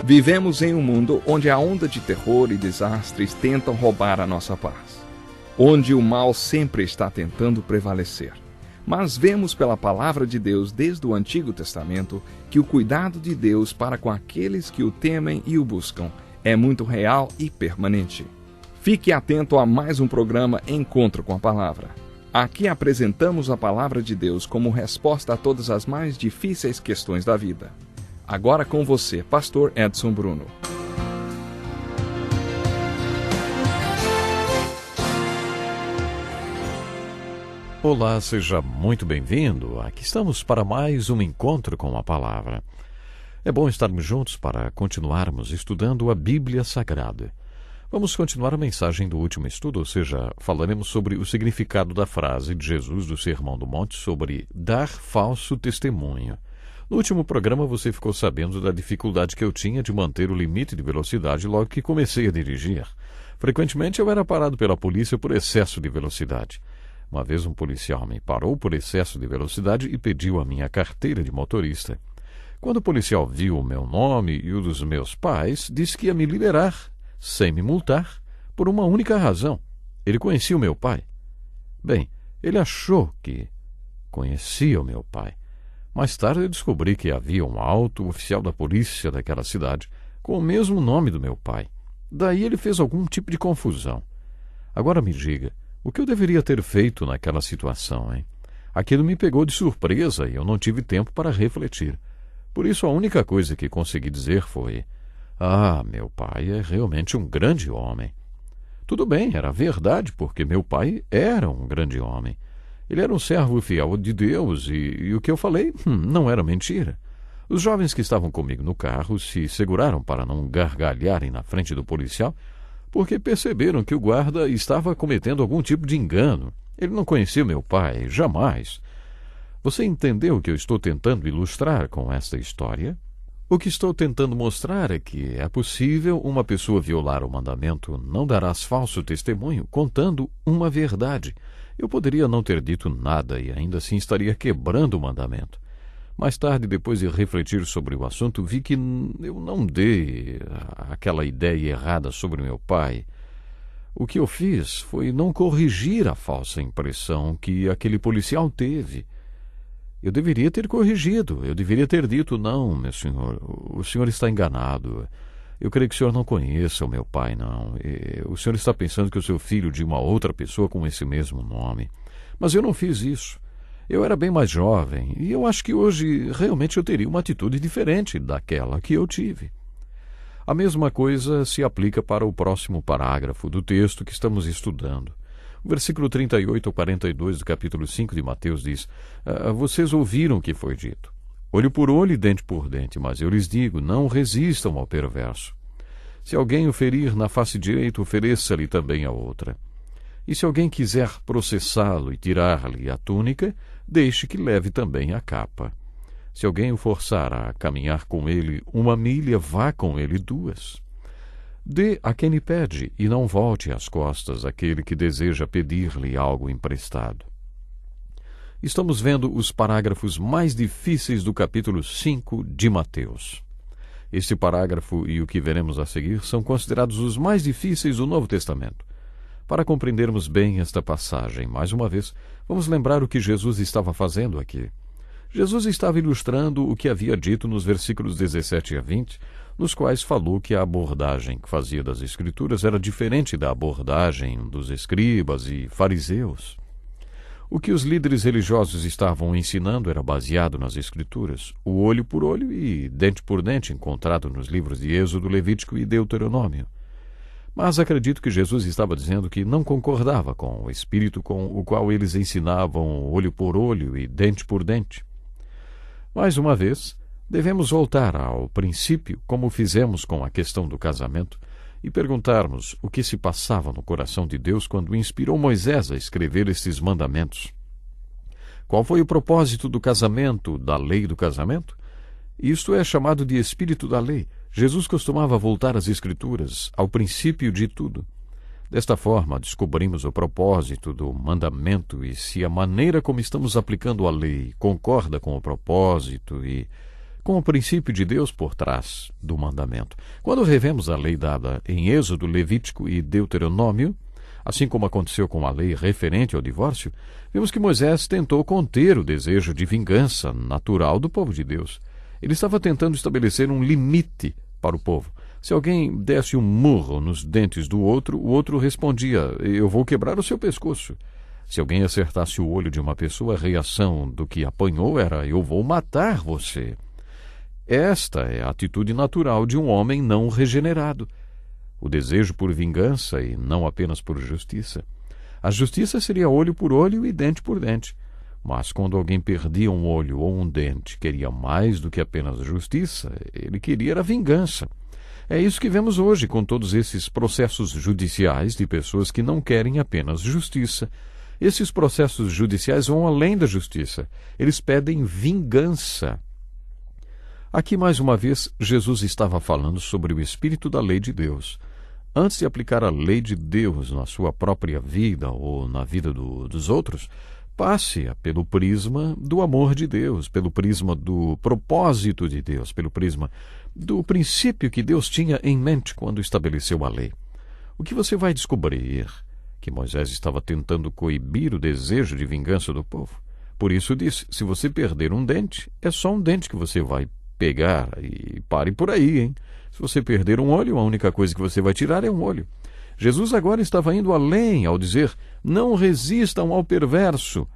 Vivemos em um mundo onde a onda de terror e desastres tentam roubar a nossa paz, onde o mal sempre está tentando prevalecer. Mas vemos pela palavra de Deus desde o Antigo Testamento que o cuidado de Deus para com aqueles que o temem e o buscam é muito real e permanente. Fique atento a mais um programa Encontro com a Palavra. Aqui apresentamos a palavra de Deus como resposta a todas as mais difíceis questões da vida. Agora com você, Pastor Edson Bruno. Olá, seja muito bem-vindo. Aqui estamos para mais um encontro com a Palavra. É bom estarmos juntos para continuarmos estudando a Bíblia Sagrada. Vamos continuar a mensagem do último estudo, ou seja, falaremos sobre o significado da frase de Jesus do Sermão do Monte sobre dar falso testemunho. No último programa você ficou sabendo da dificuldade que eu tinha de manter o limite de velocidade logo que comecei a dirigir. Frequentemente eu era parado pela polícia por excesso de velocidade. Uma vez um policial me parou por excesso de velocidade e pediu a minha carteira de motorista. Quando o policial viu o meu nome e o dos meus pais, disse que ia me liberar, sem me multar, por uma única razão. Ele conhecia o meu pai. Bem, ele achou que conhecia o meu pai. Mais tarde eu descobri que havia um alto oficial da polícia daquela cidade com o mesmo nome do meu pai. Daí ele fez algum tipo de confusão. Agora me diga, o que eu deveria ter feito naquela situação, hein? Aquilo me pegou de surpresa e eu não tive tempo para refletir. Por isso a única coisa que consegui dizer foi: meu pai é realmente um grande homem. Tudo bem, era verdade, porque meu pai era um grande homem. Ele era um servo fiel de Deus e o que eu falei não era mentira. Os jovens que estavam comigo no carro se seguraram para não gargalharem na frente do policial, porque perceberam que o guarda estava cometendo algum tipo de engano. Ele não conhecia meu pai, jamais. Você entendeu o que eu estou tentando ilustrar com esta história? O que estou tentando mostrar é que é possível uma pessoa violar o mandamento não darás falso testemunho contando uma verdade. Eu poderia não ter dito nada e ainda assim estaria quebrando o mandamento. Mais tarde, depois de refletir sobre o assunto, vi que eu não dei aquela ideia errada sobre meu pai. O que eu fiz foi não corrigir a falsa impressão que aquele policial teve. Eu deveria ter corrigido, eu deveria ter dito: não, meu senhor, o senhor está enganado. Eu creio que o senhor não conheça o meu pai, não. O senhor está pensando que eu sou filho de uma outra pessoa com esse mesmo nome. Mas eu não fiz isso. Eu era bem mais jovem e eu acho que hoje realmente eu teria uma atitude diferente daquela que eu tive. A mesma coisa se aplica para o próximo parágrafo do texto que estamos estudando. O versículo 38 ao 42 do capítulo 5 de Mateus diz: vocês ouviram o que foi dito. Olho por olho e dente por dente, mas eu lhes digo, não resistam ao perverso. Se alguém o ferir na face direita, ofereça-lhe também a outra. E se alguém quiser processá-lo e tirar-lhe a túnica, deixe que leve também a capa. Se alguém o forçar a caminhar com ele 1 milha, vá com ele 2. Dê a quem lhe pede e não volte as costas àquele que deseja pedir-lhe algo emprestado. Estamos vendo os parágrafos mais difíceis do capítulo 5 de Mateus. Este parágrafo e o que veremos a seguir são considerados os mais difíceis do Novo Testamento. Para compreendermos bem esta passagem, mais uma vez, vamos lembrar o que Jesus estava fazendo aqui. Jesus estava ilustrando o que havia dito nos versículos 17 a 20, nos quais falou que a abordagem que fazia das Escrituras era diferente da abordagem dos escribas e fariseus. O que os líderes religiosos estavam ensinando era baseado nas Escrituras, o olho por olho e dente por dente encontrado nos livros de Êxodo, Levítico e Deuteronômio. Mas acredito que Jesus estava dizendo que não concordava com o espírito com o qual eles ensinavam olho por olho e dente por dente. Mais uma vez, devemos voltar ao princípio, como fizemos com a questão do casamento, e perguntarmos o que se passava no coração de Deus quando inspirou Moisés a escrever estes mandamentos. Qual foi o propósito do casamento, da lei do casamento? Isto é chamado de espírito da lei. Jesus costumava voltar às Escrituras, ao princípio de tudo. Desta forma, descobrimos o propósito do mandamento e se a maneira como estamos aplicando a lei concorda com o propósito e com o princípio de Deus por trás do mandamento. Quando revemos a lei dada em Êxodo, Levítico e Deuteronômio, assim como aconteceu com a lei referente ao divórcio, vemos que Moisés tentou conter o desejo de vingança natural do povo de Deus. Ele estava tentando estabelecer um limite para o povo. Se alguém desse um murro nos dentes do outro, o outro respondia: eu vou quebrar o seu pescoço. Se alguém acertasse o olho de uma pessoa, a reação do que apanhou era: eu vou matar você. Esta é a atitude natural de um homem não regenerado. O desejo por vingança e não apenas por justiça. A justiça seria olho por olho e dente por dente. Mas quando alguém perdia um olho ou um dente, queria mais do que apenas justiça, ele queria a vingança. É isso que vemos hoje com todos esses processos judiciais de pessoas que não querem apenas justiça. Esses processos judiciais vão além da justiça. Eles pedem vingança. Aqui, mais uma vez, Jesus estava falando sobre o espírito da lei de Deus. Antes de aplicar a lei de Deus na sua própria vida ou na vida dos outros, passe-a pelo prisma do amor de Deus, pelo prisma do propósito de Deus, pelo prisma do princípio que Deus tinha em mente quando estabeleceu a lei. O que você vai descobrir? Que Moisés estava tentando coibir o desejo de vingança do povo. Por isso disse: se você perder um dente, é só um dente que você vai pegar, e pare por aí, hein? Se você perder um olho, a única coisa que você vai tirar é um olho. Jesus agora estava indo além ao dizer: não resistam ao perverso.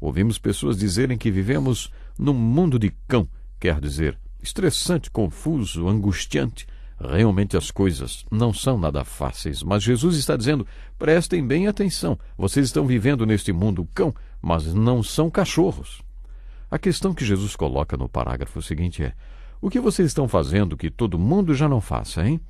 Ouvimos pessoas dizerem que vivemos num mundo de cão, quer dizer, estressante, confuso, angustiante. Realmente as coisas não são nada fáceis, mas Jesus está dizendo: prestem bem atenção, vocês estão vivendo neste mundo cão, mas não são cachorros. A questão que Jesus coloca no parágrafo seguinte é: o que vocês estão fazendo que todo mundo já não faça, hein?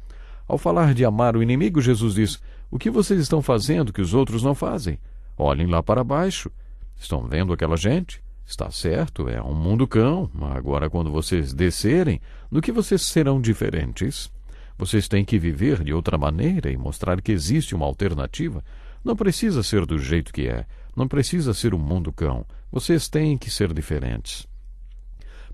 Ao falar de amar o inimigo, Jesus diz: o que vocês estão fazendo que os outros não fazem? Olhem lá para baixo. Estão vendo aquela gente? Está certo, é um mundo cão. Agora, quando vocês descerem, no que vocês serão diferentes? Vocês têm que viver de outra maneira e mostrar que existe uma alternativa. Não precisa ser do jeito que é. Não precisa ser um mundo cão. Vocês têm que ser diferentes.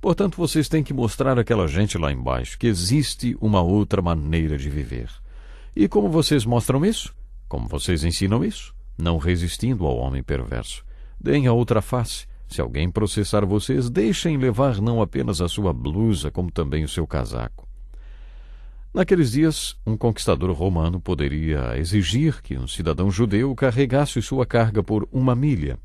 Portanto, vocês têm que mostrar àquela gente lá embaixo que existe uma outra maneira de viver. E como vocês mostram isso? Como vocês ensinam isso? Não resistindo ao homem perverso. Deem a outra face. Se alguém processar vocês, deixem levar não apenas a sua blusa, como também o seu casaco. Naqueles dias, um conquistador romano poderia exigir que um cidadão judeu carregasse sua carga por 1 milha.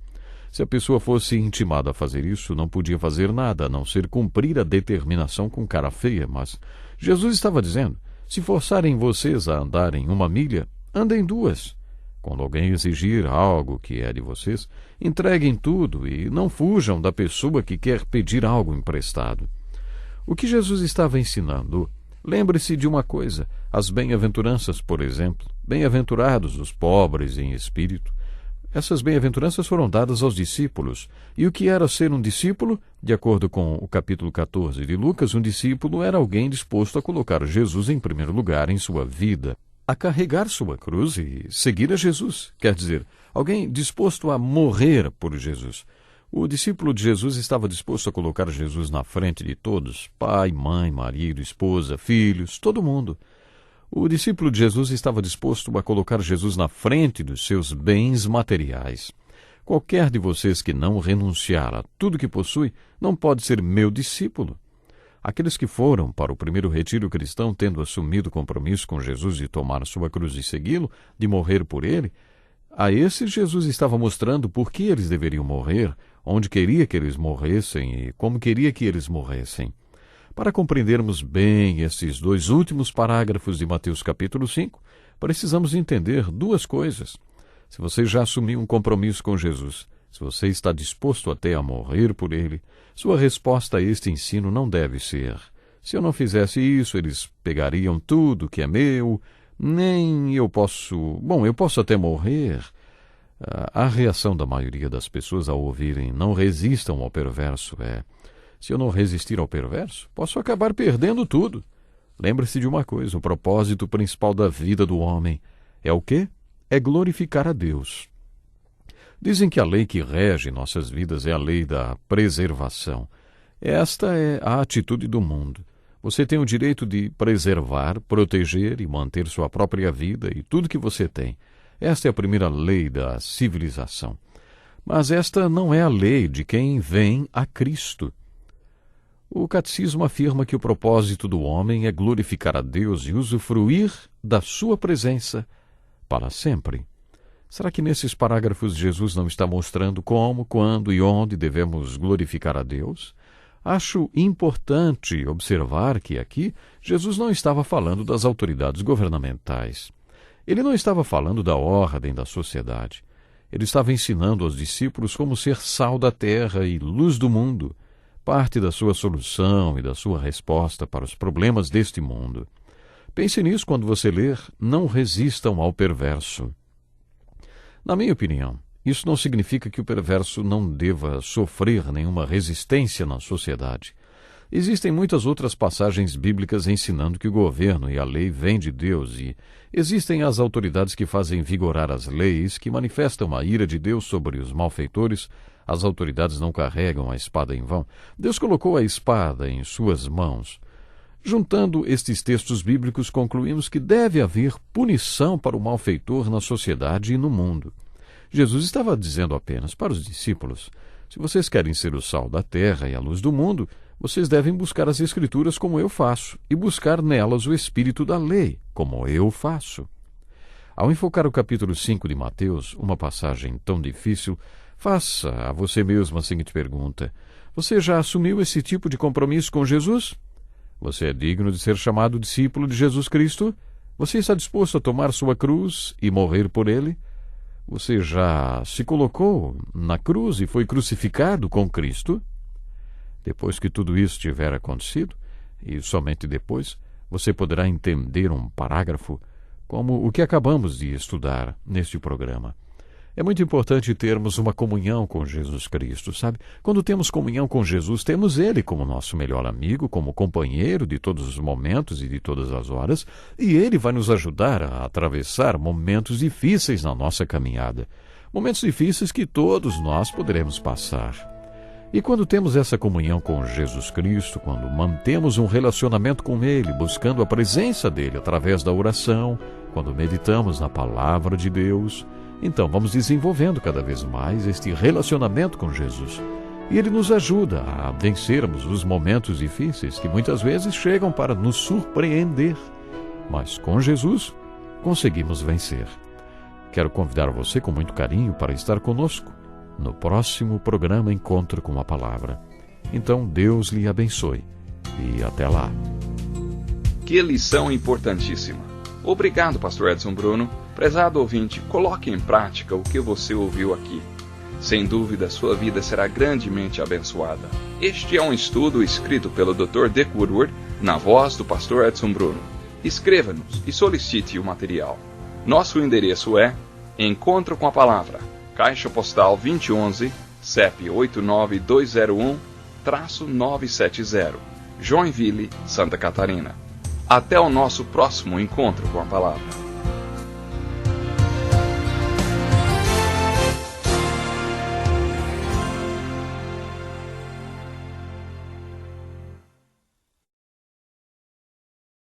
Se a pessoa fosse intimada a fazer isso, não podia fazer nada, a não ser cumprir a determinação com cara feia. Mas Jesus estava dizendo: se forçarem vocês a andarem 1 milha, andem 2. Quando alguém exigir algo que é de vocês, entreguem tudo e não fujam da pessoa que quer pedir algo emprestado. O que Jesus estava ensinando? Lembre-se de uma coisa: as bem-aventuranças, por exemplo, bem-aventurados os pobres em espírito. Essas bem-aventuranças foram dadas aos discípulos. E o que era ser um discípulo? De acordo com o capítulo 14 de Lucas, um discípulo era alguém disposto a colocar Jesus em primeiro lugar em sua vida, a carregar sua cruz e seguir a Jesus. Quer dizer, alguém disposto a morrer por Jesus. O discípulo de Jesus estava disposto a colocar Jesus na frente de todos: pai, mãe, marido, esposa, filhos, todo mundo. O discípulo de Jesus estava disposto a colocar Jesus na frente dos seus bens materiais. Qualquer de vocês que não renunciar a tudo que possui não pode ser meu discípulo. Aqueles que foram para o primeiro retiro cristão tendo assumido o compromisso com Jesus de tomar sua cruz e segui-lo, de morrer por ele, a esses Jesus estava mostrando por que eles deveriam morrer, onde queria que eles morressem e como queria que eles morressem. Para compreendermos bem esses 2 últimos parágrafos de Mateus capítulo 5, precisamos entender 2 coisas. Se você já assumiu um compromisso com Jesus, se você está disposto até a morrer por ele, sua resposta a este ensino não deve ser: se eu não fizesse isso, eles pegariam tudo que é meu, nem eu posso até morrer. A reação da maioria das pessoas ao ouvirem não resistam ao perverso é: se eu não resistir ao perverso, posso acabar perdendo tudo. Lembre-se de uma coisa: o propósito principal da vida do homem é o quê? É glorificar a Deus. Dizem que a lei que rege nossas vidas é a lei da preservação. Esta é a atitude do mundo. Você tem o direito de preservar, proteger e manter sua própria vida e tudo que você tem. Esta é a primeira lei da civilização. Mas esta não é a lei de quem vem a Cristo. O catecismo afirma que o propósito do homem é glorificar a Deus e usufruir da sua presença para sempre. Será que nesses parágrafos Jesus não está mostrando como, quando e onde devemos glorificar a Deus? Acho importante observar que aqui Jesus não estava falando das autoridades governamentais. Ele não estava falando da ordem da sociedade. Ele estava ensinando aos discípulos como ser sal da terra e luz do mundo, parte da sua solução e da sua resposta para os problemas deste mundo. Pense nisso quando você ler Não resistam ao perverso. Na minha opinião, isso não significa que o perverso não deva sofrer nenhuma resistência na sociedade. Existem muitas outras passagens bíblicas ensinando que o governo e a lei vêm de Deus e existem as autoridades que fazem vigorar as leis, que manifestam a ira de Deus sobre os malfeitores. As autoridades não carregam a espada em vão. Deus colocou a espada em suas mãos. Juntando estes textos bíblicos, concluímos que deve haver punição para o malfeitor na sociedade e no mundo. Jesus estava dizendo apenas para os discípulos: se vocês querem ser o sal da terra e a luz do mundo, vocês devem buscar as Escrituras como eu faço, e buscar nelas o espírito da lei, como eu faço. Ao enfocar o capítulo 5 de Mateus, uma passagem tão difícil, faça a você mesmo a seguinte pergunta: você já assumiu esse tipo de compromisso com Jesus? Você é digno de ser chamado discípulo de Jesus Cristo? Você está disposto a tomar sua cruz e morrer por ele? Você já se colocou na cruz e foi crucificado com Cristo? Depois que tudo isso tiver acontecido, e somente depois, você poderá entender um parágrafo como o que acabamos de estudar neste programa. É muito importante termos uma comunhão com Jesus Cristo, sabe? Quando temos comunhão com Jesus, temos Ele como nosso melhor amigo, como companheiro de todos os momentos e de todas as horas, e Ele vai nos ajudar a atravessar momentos difíceis na nossa caminhada. Momentos difíceis que todos nós poderemos passar. E quando temos essa comunhão com Jesus Cristo, quando mantemos um relacionamento com Ele, buscando a presença dEle através da oração, quando meditamos na Palavra de Deus, então vamos desenvolvendo cada vez mais este relacionamento com Jesus. E Ele nos ajuda a vencermos os momentos difíceis que muitas vezes chegam para nos surpreender. Mas com Jesus, conseguimos vencer. Quero convidar você com muito carinho para estar conosco no próximo programa Encontro com a Palavra. Então, Deus lhe abençoe e até lá. Que lição importantíssima! Obrigado, Pastor Edson Bruno. Prezado ouvinte, coloque em prática o que você ouviu aqui. Sem dúvida, sua vida será grandemente abençoada. Este é um estudo escrito pelo Dr. Dick Woodward, na voz do Pastor Edson Bruno. Escreva-nos e solicite o material. Nosso endereço é Encontro com a Palavra, Caixa Postal 2011, CEP 89201-970, Joinville, Santa Catarina. Até o nosso próximo Encontro com a Palavra.